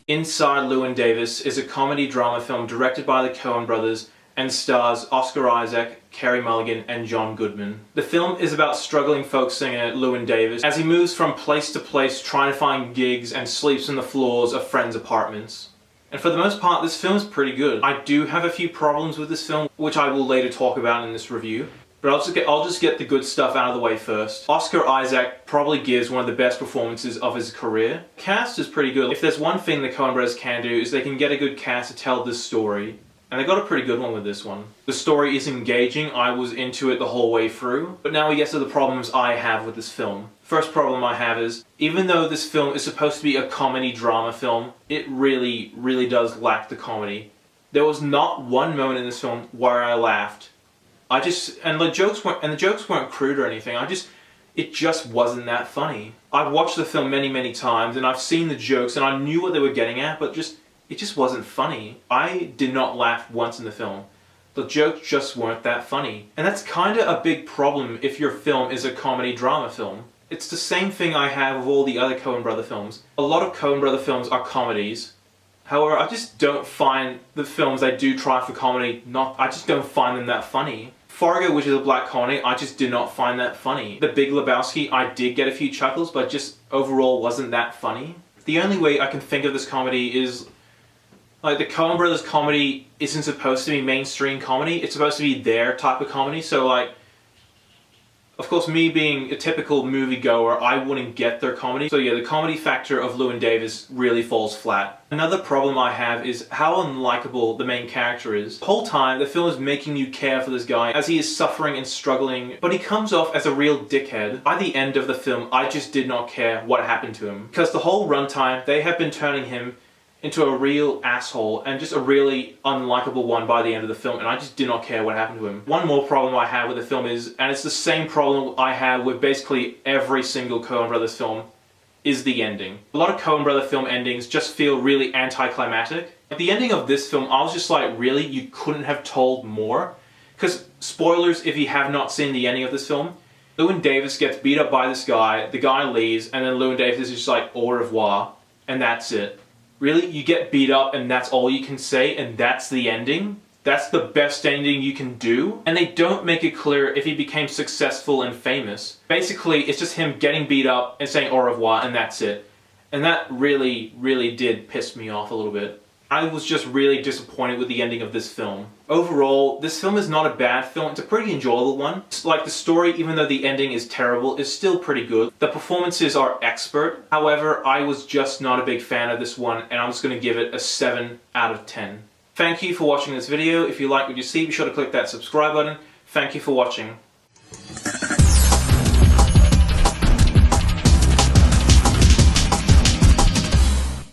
Inside Llewyn Davis is a comedy drama film directed by the Coen brothers and stars Oscar Isaac, Carey Mulligan, and John Goodman. The film is about struggling folk singer Llewyn Davis as he moves from place to place trying to find gigs and sleeps on the floors of friends' apartments. And for the most part, this film is pretty good. I do have a few problems with this film, which I will later talk about in this review. But I'll just get the good stuff out of the way first. Oscar Isaac probably gives one of the best performances of his career. Cast is pretty good. If there's one thing the Coen brothers can do, is they can get a good cast to tell this story. And they got a pretty good one with this one. The story is engaging, I was into it the whole way through. But now we get to the problems I have with this film. First problem I have is, even though this film is supposed to be a comedy drama film, it really does lack the comedy. There was not one moment in this film where I laughed. The jokes weren't crude or anything. It just wasn't that funny. I've watched the film many times and I've seen the jokes and I knew what they were getting at, but it just wasn't funny. I did not laugh once in the film. The jokes just weren't that funny. And that's kinda a big problem if your film is a comedy drama film. It's the same thing I have with all the other Coen brother films. A lot of Coen brother films are comedies. However, I just don't find the films they do try for comedy, I just don't find them that funny. Fargo, which is a black comedy, I just did not find that funny. The Big Lebowski, I did get a few chuckles, but just overall wasn't that funny. The only way I can think of this comedy is, like, the Coen brothers comedy isn't supposed to be mainstream comedy, it's supposed to be their type of comedy, so like, of course, me being a typical moviegoer, I wouldn't get their comedy. So yeah, the comedy factor of Llewyn Davis really falls flat. Another problem I have is how unlikable the main character is. The whole time, the film is making you care for this guy as he is suffering and struggling, but he comes off as a real dickhead. By the end of the film, I just did not care what happened to him. Because the whole runtime, they have been turning him into a real asshole and just a really unlikable one by the end of the film, and I just did not care what happened to him. One more problem I have with the film is, and it's the same problem I have with basically every single Coen brothers film, is the ending. A lot of Coen brother film endings just feel really anticlimactic. At the ending of this film, I was just like, really? You couldn't have told more? Because, spoilers if you have not seen the ending of this film, Llewyn Davis gets beat up by this guy, the guy leaves, and then Llewyn Davis is just like, au revoir, and that's it. Really? You get beat up and that's all you can say and that's the ending? That's the best ending you can do? And they don't make it clear if he became successful and famous. Basically, it's just him getting beat up and saying au revoir and that's it. And that really did piss me off a little bit. I was just really disappointed with the ending of this film. Overall, this film is not a bad film, it's a pretty enjoyable one. Like, the story, even though the ending is terrible, is still pretty good. The performances are expert. However, I was just not a big fan of this one, and I'm just going to give it a 7 out of 10. Thank you for watching this video. If you like what you see, be sure to click that subscribe button. Thank you for watching.